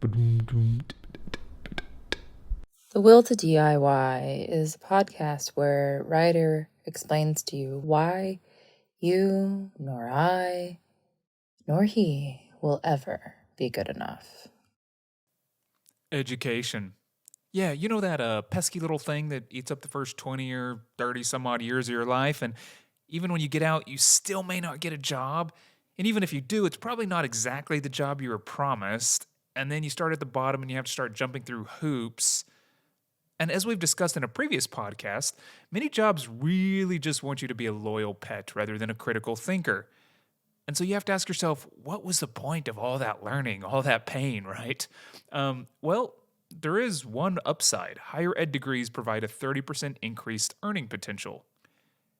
The Will to DIY is a podcast where Ryder explains to you why you, nor I, nor he will ever be good enough. Education. Yeah, you know that pesky little thing that eats up the first 20 or 30 some odd years of your life, and even when you get out, you still may not get a job. And even if you do, it's probably not exactly the job you were promised. And then you start at the bottom and you have to start jumping through hoops. And as we've discussed in a previous podcast, many jobs really just want you to be a loyal pet rather than a critical thinker. And so you have to ask yourself, what was the point of all that learning, all that pain, right? Well, there is one upside. Higher ed degrees provide a 30% increased earning potential.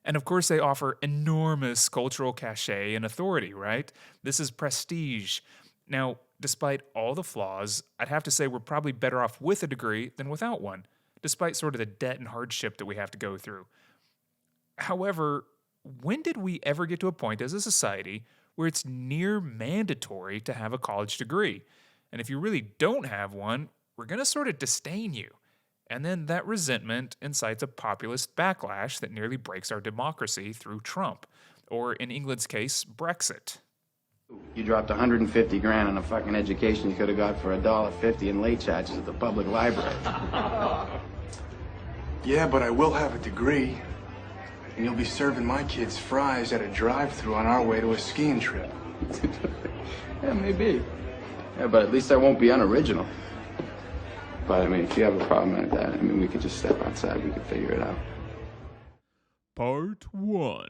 And of course, they offer enormous cultural cachet and authority, right? This is prestige. Now, despite all the flaws, I'd have to say we're probably better off with a degree than without one, despite sort of the debt and hardship that we have to go through. However, when did we ever get to a point as a society where it's near mandatory to have a college degree? And if you really don't have one, we're going to sort of disdain you. And then that resentment incites a populist backlash that nearly breaks our democracy through Trump, or in England's case, Brexit. You dropped 150 grand on a fucking education you could have got for $1.50 in late charges at the public library. Yeah, but I will have a degree. And you'll be serving my kids fries at a drive-thru on our way to a skiing trip. Yeah, maybe. Yeah, but at least I won't be unoriginal. But, I mean, if you have a problem like that, I mean, we could just step outside. We could figure it out. Part 1.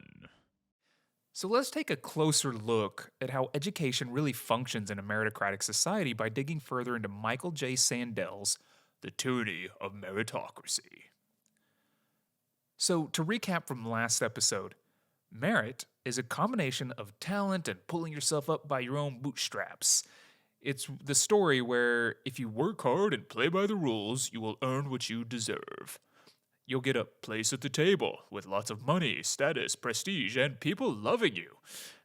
So let's take a closer look at how education really functions in a meritocratic society by digging further into Michael J. Sandel's The Tyranny of Meritocracy. So, to recap from last episode, merit is a combination of talent and pulling yourself up by your own bootstraps. It's the story where if you work hard and play by the rules, you will earn what you deserve. You'll get a place at the table with lots of money, status, prestige, and people loving you.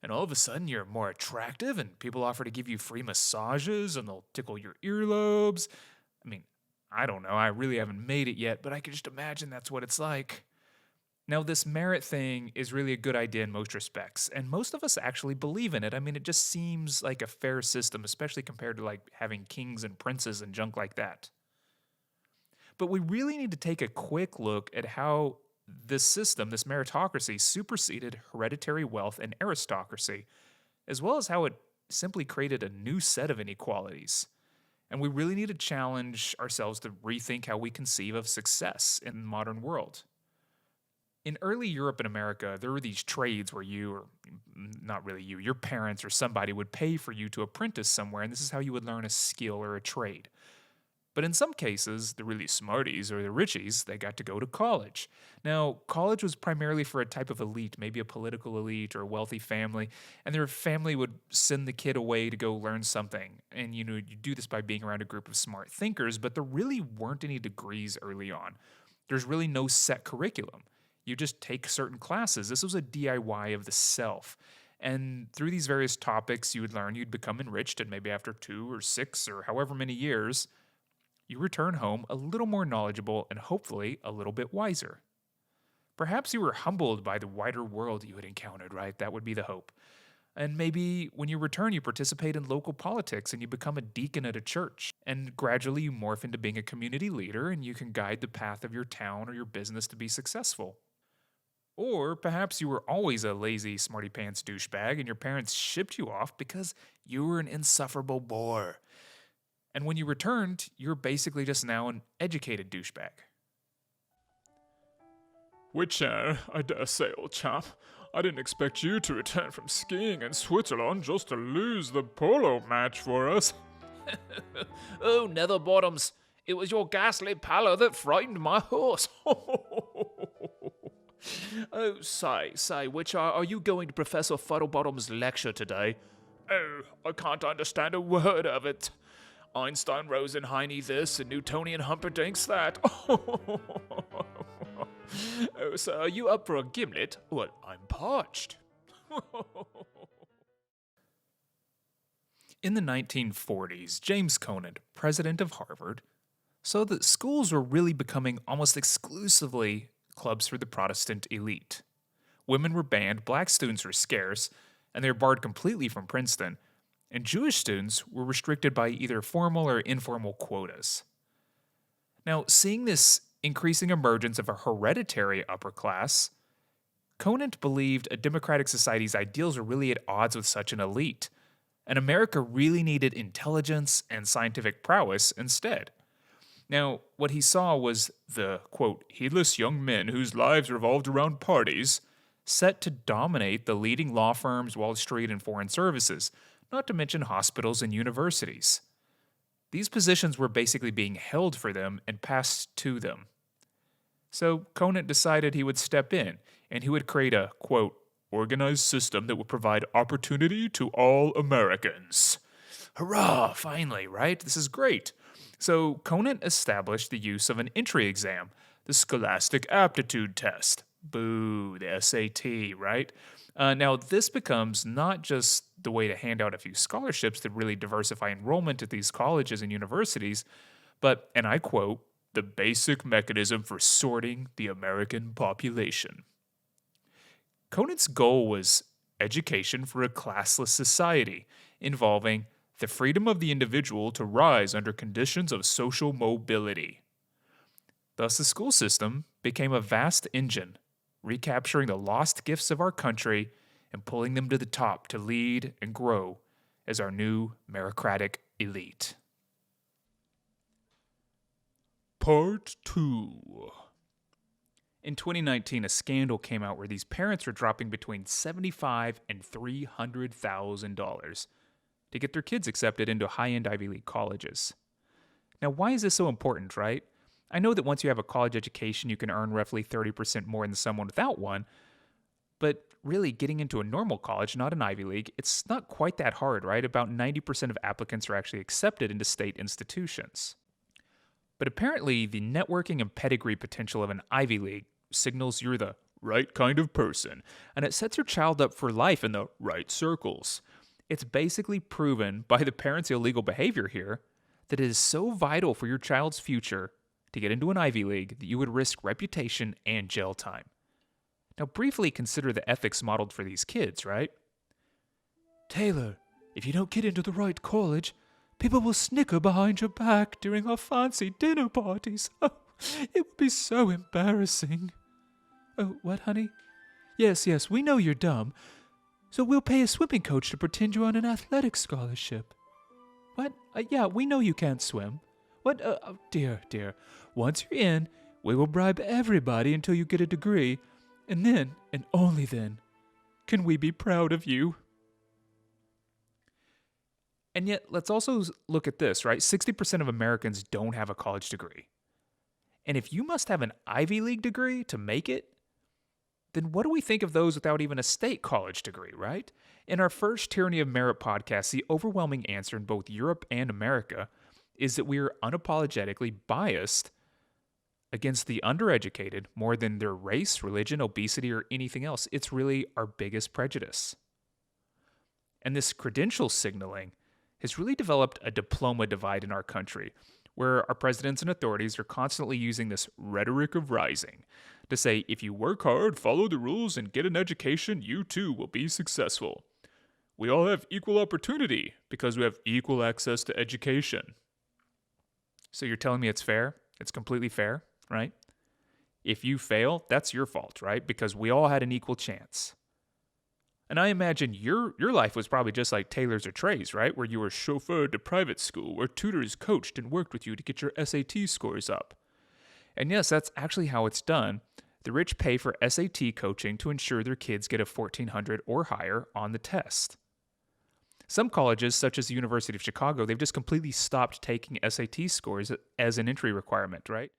And all of a sudden, you're more attractive, and people offer to give you free massages, and they'll tickle your earlobes. I mean, I don't know, I really haven't made it yet, but I can just imagine that's what it's like. Now, this merit thing is really a good idea in most respects, and most of us actually believe in it. I mean, it just seems like a fair system, especially compared to like having kings and princes and junk like that. But we really need to take a quick look at how this system, this meritocracy, superseded hereditary wealth and aristocracy, as well as how it simply created a new set of inequalities. And we really need to challenge ourselves to rethink how we conceive of success in the modern world. In early Europe and America, there were these trades where you, or not really you, your parents or somebody would pay for you to apprentice somewhere, and this is how you would learn a skill or a trade. But in some cases, the really smarties or the richies, they got to go to college. Now, college was primarily for a type of elite, maybe a political elite or a wealthy family, and their family would send the kid away to go learn something. And you do this by being around a group of smart thinkers, but there really weren't any degrees early on. There's really no set curriculum. You just take certain classes. This was a DIY of the self. And through these various topics you would learn, you'd become enriched, and maybe after 2 or 6 or however many years, you return home a little more knowledgeable and hopefully a little bit wiser. Perhaps you were humbled by the wider world you had encountered, right? That would be the hope. And maybe when you return, you participate in local politics and you become a deacon at a church. And gradually you morph into being a community leader and you can guide the path of your town or your business to be successful. Or perhaps you were always a lazy, smarty-pants douchebag and your parents shipped you off because you were an insufferable bore. And when you returned, you're basically just now an educated douchebag. Which, I dare say, old chap, I didn't expect you to return from skiing in Switzerland just to lose the polo match for us. Oh, Netherbottoms, it was your ghastly pallor that frightened my horse. Oh, say, which are you going to Professor Fuddlebottom's lecture today? Oh, I can't understand a word of it. Einstein, Rosenheim this, and Newtonian Humperdinck's that. Oh, so are you up for a gimlet? Well, I'm parched. In the 1940s, James Conant, president of Harvard, saw that schools were really becoming almost exclusively clubs for the Protestant elite. Women were banned, black students were scarce, and they were barred completely from Princeton, and Jewish students were restricted by either formal or informal quotas. Now, seeing this increasing emergence of a hereditary upper class, Conant believed a democratic society's ideals were really at odds with such an elite, and America really needed intelligence and scientific prowess instead. Now, what he saw was the, quote, heedless young men whose lives revolved around parties set to dominate the leading law firms, Wall Street, and foreign services, not to mention hospitals and universities. These positions were basically being held for them and passed to them. So Conant decided he would step in, and he would create a, quote, organized system that would provide opportunity to all Americans. Hurrah, finally, right? This is great. So Conant established the use of an entry exam, the Scholastic Aptitude Test. Boo, the SAT, right? Now, this becomes not just the way to hand out a few scholarships that really diversify enrollment at these colleges and universities, but, and I quote, the basic mechanism for sorting the American population. Conant's goal was education for a classless society, involving the freedom of the individual to rise under conditions of social mobility. Thus, the school system became a vast engine, recapturing the lost gifts of our country and pulling them to the top to lead and grow as our new meritocratic elite. Part 2. In 2019, a scandal came out where these parents were dropping between $75,000 and $300,000 to get their kids accepted into high-end Ivy League colleges. Now, why is this so important, right? I know that once you have a college education, you can earn roughly 30% more than someone without one, but really getting into a normal college, not an Ivy League, it's not quite that hard, right? About 90% of applicants are actually accepted into state institutions. But apparently, the networking and pedigree potential of an Ivy League signals you're the right kind of person, and it sets your child up for life in the right circles. It's basically proven by the parents' illegal behavior here that it is so vital for your child's future to get into an Ivy League that you would risk reputation and jail time. Now, briefly consider the ethics modeled for these kids, right? Taylor, if you don't get into the right college, people will snicker behind your back during our fancy dinner parties. Oh, it would be so embarrassing. Oh, what, honey? Yes, we know you're dumb. So we'll pay a swimming coach to pretend you're on an athletic scholarship. What? Yeah, we know you can't swim. What? Oh, dear. Once you're in, we will bribe everybody until you get a degree. And then, and only then, can we be proud of you. And yet, let's also look at this, right? 60% of Americans don't have a college degree. And if you must have an Ivy League degree to make it, then what do we think of those without even a state college degree, right? In our first Tyranny of Merit podcast, the overwhelming answer in both Europe and America is that we are unapologetically biased against the undereducated more than their race, religion, obesity, or anything else. It's really our biggest prejudice. And this credential signaling has really developed a diploma divide in our country, where our presidents and authorities are constantly using this rhetoric of rising to say, if you work hard, follow the rules, and get an education, you too will be successful. We all have equal opportunity because we have equal access to education. So you're telling me it's fair? It's completely fair, right? If you fail, that's your fault, right? Because we all had an equal chance. And I imagine your life was probably just like Taylor's or Trey's, right? Where you were chauffeured to private school, where tutors coached and worked with you to get your SAT scores up. And yes, that's actually how it's done. The rich pay for SAT coaching to ensure their kids get a 1400 or higher on the test. Some colleges, such as the University of Chicago, they've just completely stopped taking SAT scores as an entry requirement, right?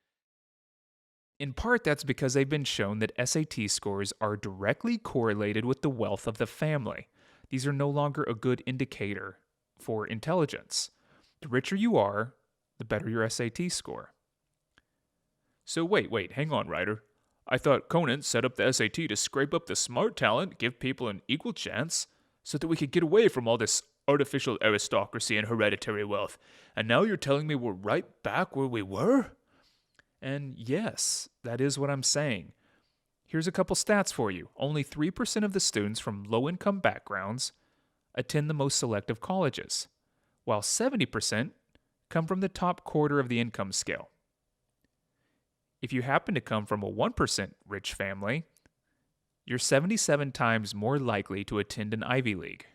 In part, that's because they've been shown that SAT scores are directly correlated with the wealth of the family. These are no longer a good indicator for intelligence. The richer you are, the better your SAT score. So wait, hang on, Ryder. I thought Conant set up the SAT to scrape up the smart talent, give people an equal chance, so that we could get away from all this artificial aristocracy and hereditary wealth, and now you're telling me we're right back where we were? And yes, that is what I'm saying. Here's a couple stats for you. Only 3% of the students from low-income backgrounds attend the most selective colleges, while 70% come from the top quarter of the income scale. If you happen to come from a 1% rich family, you're 77 times more likely to attend an Ivy League.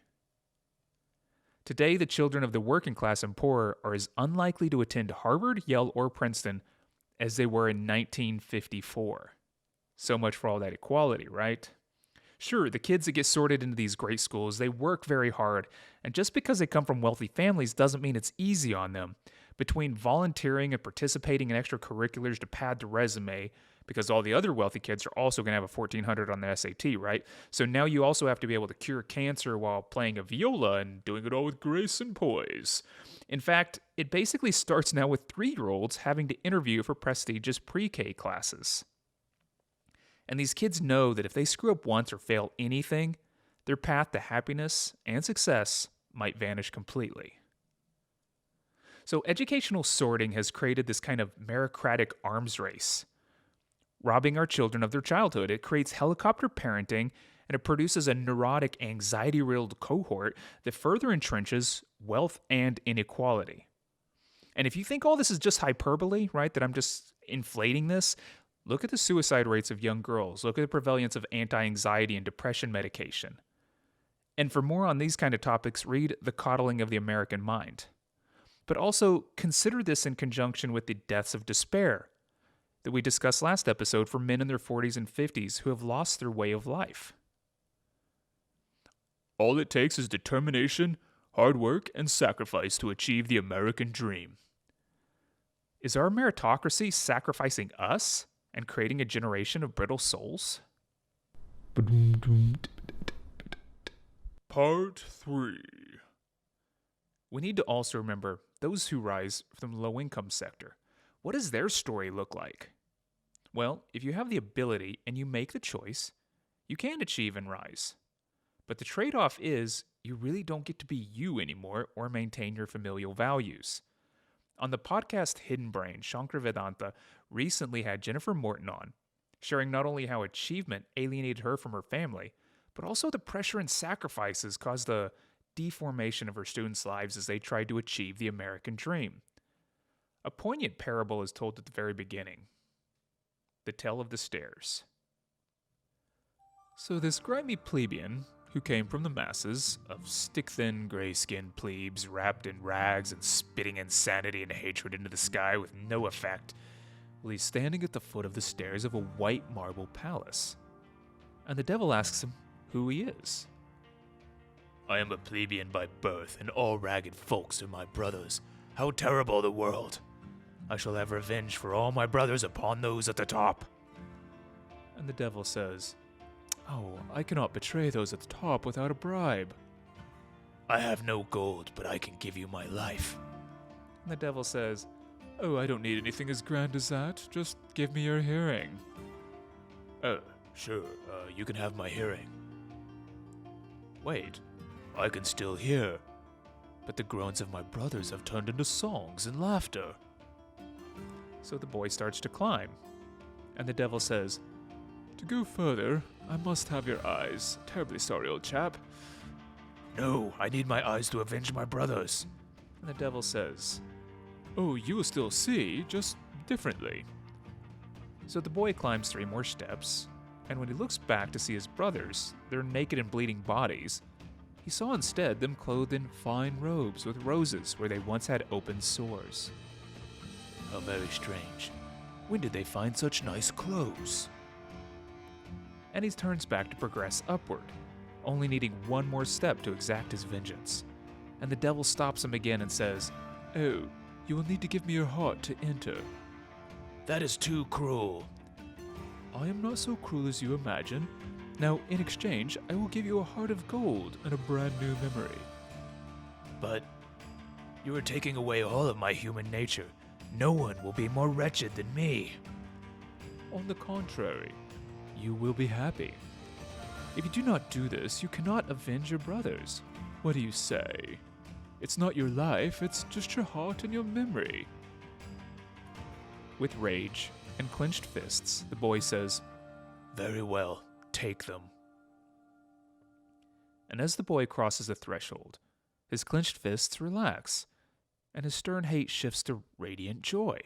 Today, the children of the working class and poor are as unlikely to attend Harvard, Yale, or Princeton as they were in 1954. So much for all that equality, right? Sure, the kids that get sorted into these great schools, they work very hard, and just because they come from wealthy families doesn't mean it's easy on them. Between volunteering and participating in extracurriculars to pad the resume, because all the other wealthy kids are also going to have a 1400 on the SAT, right? So now you also have to be able to cure cancer while playing a viola and doing it all with grace and poise. In fact, it basically starts now with 3-year-olds having to interview for prestigious pre-K classes. And these kids know that if they screw up once or fail anything, their path to happiness and success might vanish completely. So educational sorting has created this kind of meritocratic arms race, robbing our children of their childhood. It creates helicopter parenting, and it produces a neurotic, anxiety-riddled cohort that further entrenches wealth and inequality. And if you think all this is just hyperbole, right, that I'm just inflating this, look at the suicide rates of young girls. Look at the prevalence of anti-anxiety and depression medication. And for more on these kind of topics, read The Coddling of the American Mind. But also consider this in conjunction with the deaths of despair that we discussed last episode for men in their 40s and 50s who have lost their way of life. All it takes is determination, hard work, and sacrifice to achieve the American dream. Is our meritocracy sacrificing us and creating a generation of brittle souls? Part 3. We need to also remember those who rise from the low-income sector. What does their story look like? Well, if you have the ability and you make the choice, you can achieve and rise. But the trade-off is you really don't get to be you anymore or maintain your familial values. On the podcast Hidden Brain, Shankar Vedanta recently had Jennifer Morton on, sharing not only how achievement alienated her from her family, but also the pressure and sacrifices caused the deformation of her students' lives as they tried to achieve the American dream. A poignant parable is told at the very beginning. The Tale of the Stairs. So this grimy plebeian, who came from the masses of stick-thin, gray-skinned plebes wrapped in rags and spitting insanity and hatred into the sky with no effect, well, he's standing at the foot of the stairs of a white marble palace. And the devil asks him who he is. I am a plebeian by birth, and all ragged folks are my brothers. How terrible the world! I shall have revenge for all my brothers upon those at the top. And the devil says, Oh, I cannot betray those at the top without a bribe. I have no gold, but I can give you my life. And the devil says, Oh, I don't need anything as grand as that. Just give me your hearing. Sure, you can have my hearing. Wait, I can still hear, but the groans of my brothers have turned into songs and laughter. So the boy starts to climb, and the devil says, To go further, I must have your eyes. Terribly sorry, old chap. No, I need my eyes to avenge my brothers. And the devil says, Oh, you will still see, just differently. So the boy climbs 3 more steps, and when he looks back to see his brothers, their naked and bleeding bodies, he saw instead them clothed in fine robes with roses where they once had open sores. How very strange. When did they find such nice clothes? And he turns back to progress upward, only needing 1 more step to exact his vengeance. And the devil stops him again and says, Oh, you will need to give me your heart to enter. That is too cruel. I am not so cruel as you imagine. Now, in exchange, I will give you a heart of gold and a brand new memory. But you are taking away all of my human nature. No one will be more wretched than me. On the contrary, you will be happy. If you do not do this, you cannot avenge your brothers. What do you say? It's not your life, it's just your heart and your memory. With rage and clenched fists, the boy says, "Very well, take them." And as the boy crosses the threshold, his clenched fists relax, and his stern hate shifts to radiant joy.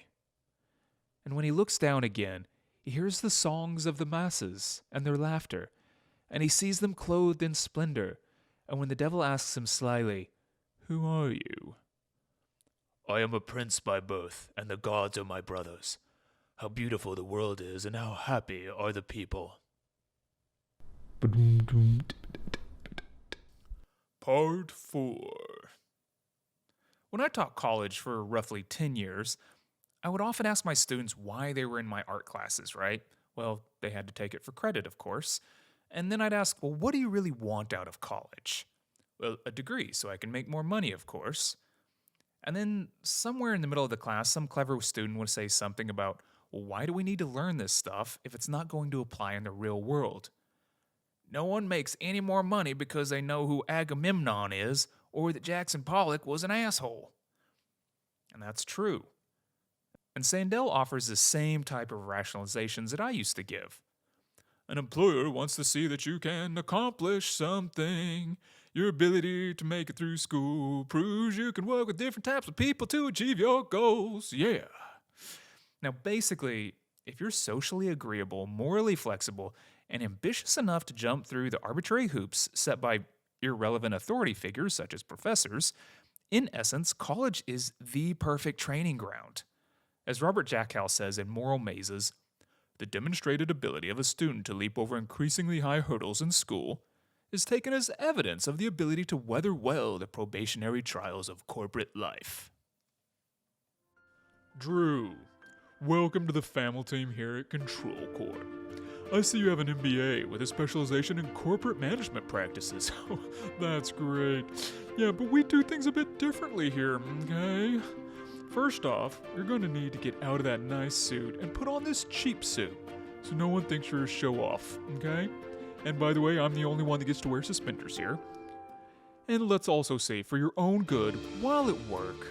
And when he looks down again, he hears the songs of the masses and their laughter, and he sees them clothed in splendor. And when the devil asks him slyly, "Who are you?" "I am a prince by birth, and the gods are my brothers. How beautiful the world is, and how happy are the people." Part 4. When I taught college for roughly 10 years, I would often ask my students why they were in my art classes, right? Well, they had to take it for credit, of course. And then I'd ask, well, what do you really want out of college? Well, a degree, so I can make more money, of course. And then somewhere in the middle of the class, some clever student would say something about, well, why do we need to learn this stuff if it's not going to apply in the real world? No one makes any more money because they know who Agamemnon is or that Jackson Pollock was an asshole. And that's true. And Sandel offers the same type of rationalizations that I used to give. An employer wants to see that you can accomplish something. Your ability to make it through school proves you can work with different types of people to achieve your goals. Yeah. Now, basically, if you're socially agreeable, morally flexible, and ambitious enough to jump through the arbitrary hoops set by irrelevant authority figures such as professors, in essence, college is the perfect training ground. As Robert Jackhow says in Moral Mazes, the demonstrated ability of a student to leap over increasingly high hurdles in school is taken as evidence of the ability to weather well the probationary trials of corporate life. Drew, welcome to the family team here at Control Corp. I see you have an MBA with a specialization in corporate management practices. That's great. Yeah, but we do things a bit differently here, okay? First off, you're going to need to get out of that nice suit and put on this cheap suit so no one thinks you're a show-off, okay? And by the way, I'm the only one that gets to wear suspenders here. And let's also say, for your own good, while at work,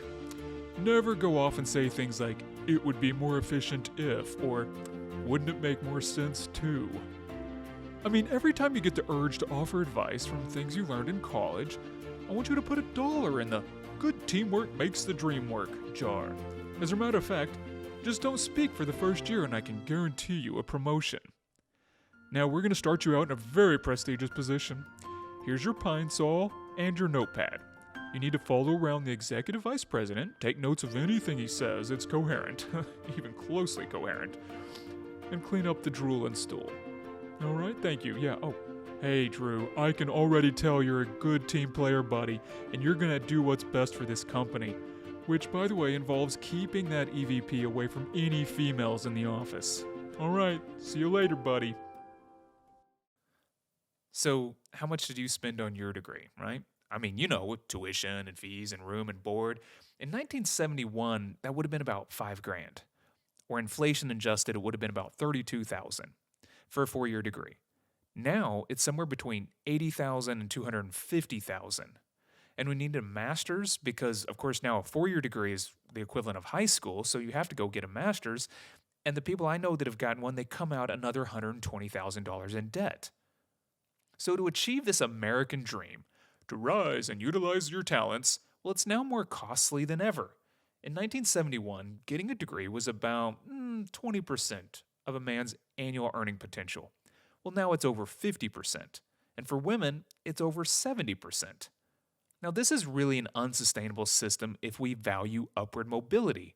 never go off and say things like, "It would be more efficient if," or "Wouldn't it make more sense too?" I mean, every time you get the urge to offer advice from things you learned in college, I want you to put $1 in the "good teamwork makes the dream work" jar. As a matter of fact, just don't speak for the first year and I can guarantee you a promotion. Now we're going to start you out in a very prestigious position. Here's your pine saw and your notepad. You need to follow around the executive vice president, take notes of anything he says that's coherent, even closely coherent, and clean up the drool and stool. Alright, thank you. Yeah, oh. Hey, Drew, I can already tell you're a good team player, buddy, and you're gonna do what's best for this company. Which, by the way, involves keeping that EVP away from any females in the office. Alright, see you later, buddy. So, how much did you spend on your degree, right? I mean, you know, with tuition and fees and room and board. In 1971, that would have been about $5,000. Or inflation adjusted, it would have been about $32,000 for a 4-year degree. Now, it's somewhere between $80,000 and $250,000. And we need a master's because, of course, now a 4-year degree is the equivalent of high school, so you have to go get a master's. And the people I know that have gotten one, they come out another $120,000 in debt. So to achieve this American dream, to rise and utilize your talents, well, it's now more costly than ever. In 1971, getting a degree was about 20% of a man's annual earning potential. Well, now it's over 50%. And for women, it's over 70%. Now, this is really an unsustainable system if we value upward mobility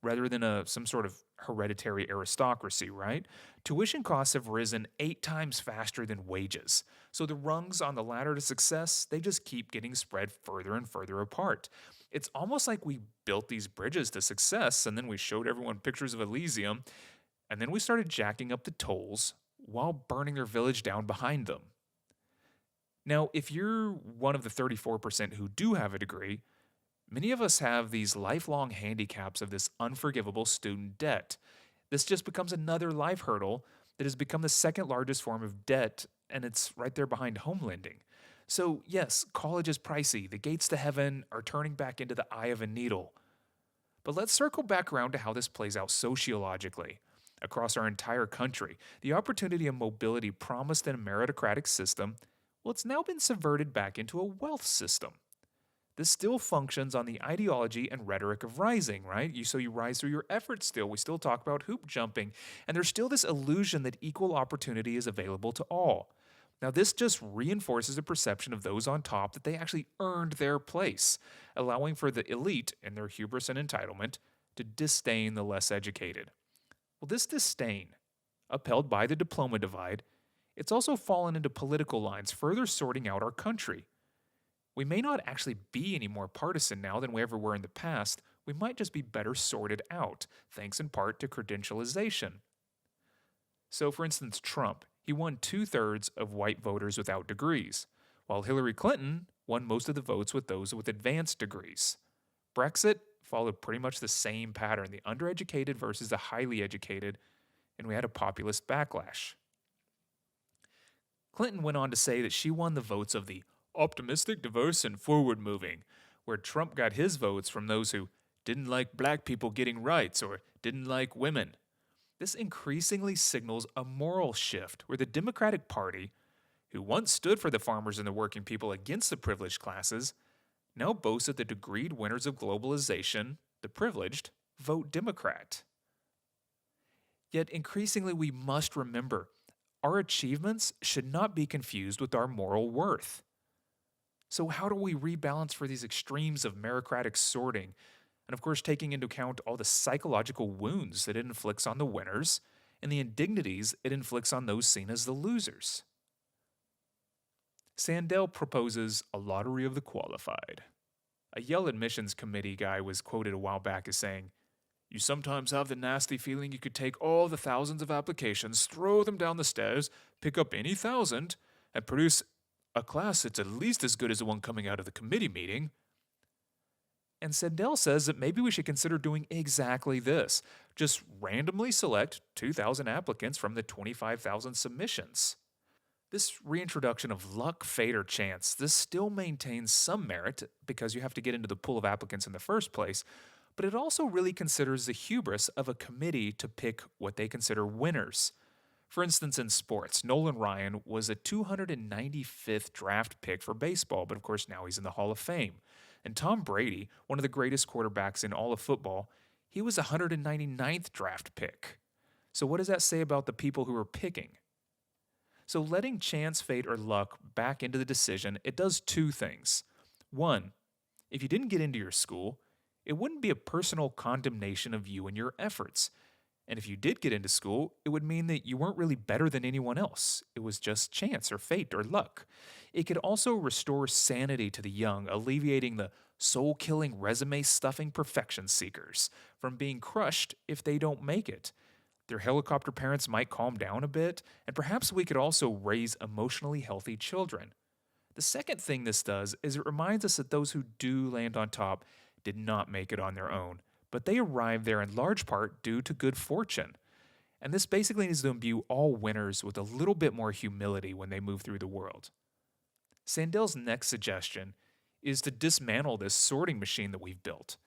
rather than some sort of hereditary aristocracy, right? Tuition costs have risen 8 times faster than wages. So the rungs on the ladder to success, they just keep getting spread further and further apart. It's almost like we built these bridges to success and then we showed everyone pictures of Elysium and then we started jacking up the tolls while burning their village down behind them. Now, if you're one of the 34% who do have a degree, many of us have these lifelong handicaps of this unforgivable student debt. This just becomes another life hurdle that has become the second largest form of debt, and it's right there behind home lending. So, yes, college is pricey. The gates to heaven are turning back into the eye of a needle. But let's circle back around to how this plays out sociologically. Across our entire country, the opportunity and mobility promised in a meritocratic system, well, it's now been subverted back into a wealth system. This still functions on the ideology and rhetoric of rising, right? So you rise through your efforts still. We still talk about hoop jumping, and there's still this illusion that equal opportunity is available to all. Now, this just reinforces the perception of those on top that they actually earned their place, allowing for the elite, in their hubris and entitlement, to disdain the less educated. Well, this disdain, upheld by the diploma divide, it's also fallen into political lines, further sorting out our country. We may not actually be any more partisan now than we ever were in the past. We might just be better sorted out, thanks in part to credentialization. So, for instance, Trump, he won 2/3 of white voters without degrees, while Hillary Clinton won most of the votes with those with advanced degrees. Brexit followed pretty much the same pattern, the undereducated versus the highly educated, and we had a populist backlash. Clinton went on to say that she won the votes of the optimistic, diverse, and forward-moving, where Trump got his votes from those who didn't like black people getting rights or didn't like women. This increasingly signals a moral shift where the Democratic Party, who once stood for the farmers and the working people against the privileged classes, now boasts that the degreed winners of globalization, the privileged, vote Democrat. Yet increasingly we must remember, our achievements should not be confused with our moral worth. So how do we rebalance for these extremes of meritocratic sorting? And of course, taking into account all the psychological wounds that it inflicts on the winners and the indignities it inflicts on those seen as the losers. Sandel proposes a lottery of the qualified. A Yale admissions committee guy was quoted a while back as saying, "You sometimes have the nasty feeling you could take all the thousands of applications, throw them down the stairs, pick up any 1,000, and produce a class that's at least as good as the one coming out of the committee meeting." And Sandel says that maybe we should consider doing exactly this. Just randomly select 2,000 applicants from the 25,000 submissions. This reintroduction of luck, fate, or chance, this still maintains some merit because you have to get into the pool of applicants in the first place, but it also really considers the hubris of a committee to pick what they consider winners. For instance, in sports, Nolan Ryan was a 295th draft pick for baseball, but of course now he's in the Hall of Fame. And Tom Brady, one of the greatest quarterbacks in all of football, he was a 199th draft pick. So what does that say about the people who are picking? So letting chance, fate, or luck back into the decision, it does two things. One, if you didn't get into your school, it wouldn't be a personal condemnation of you and your efforts. And if you did get into school, it would mean that you weren't really better than anyone else. It was just chance or fate or luck. It could also restore sanity to the young, alleviating the soul-killing, resume-stuffing perfection seekers from being crushed if they don't make it. Their helicopter parents might calm down a bit, and perhaps we could also raise emotionally healthy children. The second thing this does is it reminds us that those who do land on top did not make it on their own, but they arrived there in large part due to good fortune. And this basically needs to imbue all winners with a little bit more humility when they move through the world. Sandel's next suggestion is to dismantle this sorting machine that we've built.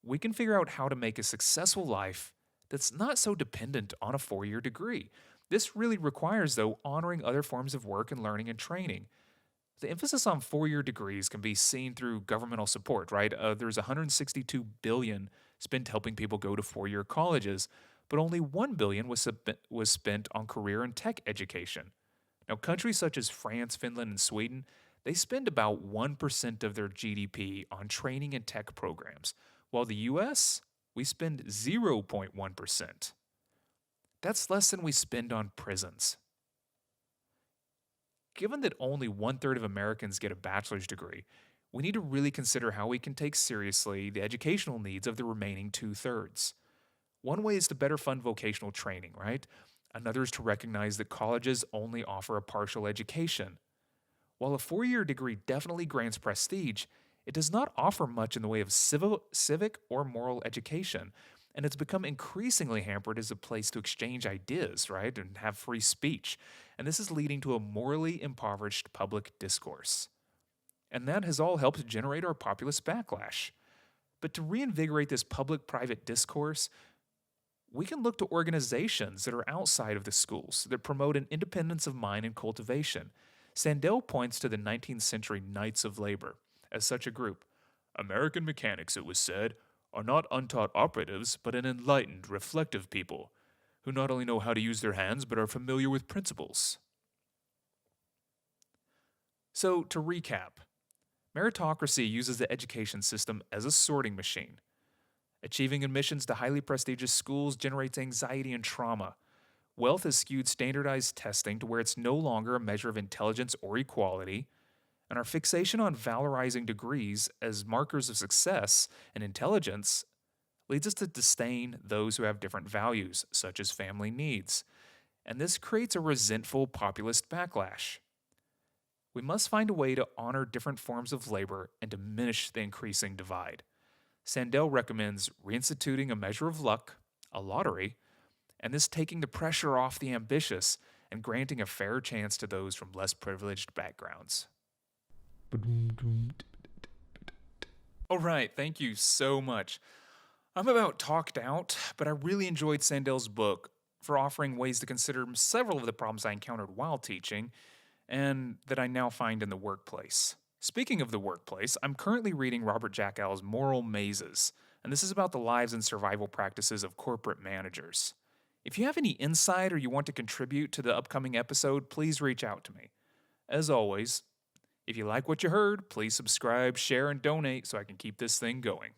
We can figure out how to make a successful life that's not so dependent on a 4-year degree. This really requires, though, honoring other forms of work and learning and training. The emphasis on 4-year degrees can be seen through governmental support, right? There's $162 billion spent helping people go to 4-year colleges, but only $1 billion was spent on career and tech education. Now, countries such as France, Finland, and Sweden, they spend about 1% of their GDP on training and tech programs, while the US, we spend 0.1%. That's less than we spend on prisons. Given that only 1/3 of Americans get a bachelor's degree, we need to really consider how we can take seriously the educational needs of the remaining 2/3. One way is to better fund vocational training, right? Another is to recognize that colleges only offer a partial education. While a 4-year degree definitely grants prestige, it does not offer much in the way of civic or moral education, and it's become increasingly hampered as a place to exchange ideas, right, and have free speech. And this is leading to a morally impoverished public discourse. and that has all helped generate our populist backlash. But to reinvigorate this public-private discourse, we can look to organizations that are outside of the schools that promote an independence of mind and cultivation. Sandel points to the 19th century Knights of Labor as such a group. American mechanics, it was said, are not untaught operatives, but an enlightened, reflective people, who not only know how to use their hands, but are familiar with principles. So, to recap, meritocracy uses the education system as a sorting machine. Achieving admissions to highly prestigious schools generates anxiety and trauma. Wealth has skewed standardized testing to where it's no longer a measure of intelligence or equality, and our fixation on valorizing degrees as markers of success and intelligence leads us to disdain those who have different values, such as family needs, and this creates a resentful populist backlash. We must find a way to honor different forms of labor and diminish the increasing divide. Sandel recommends reinstituting a measure of luck, a lottery, and this taking the pressure off the ambitious and granting a fair chance to those from less privileged backgrounds. All right, thank you so much. I'm about talked out, but I really enjoyed Sandel's book for offering ways to consider several of the problems I encountered while teaching and that I now find in the workplace. Speaking of the workplace, I'm currently reading Robert Jackall's Moral Mazes, and this is about the lives and survival practices of corporate managers. If you have any insight or you want to contribute to the upcoming episode, please reach out to me. As always, if you like what you heard, please subscribe, share, and donate so I can keep this thing going.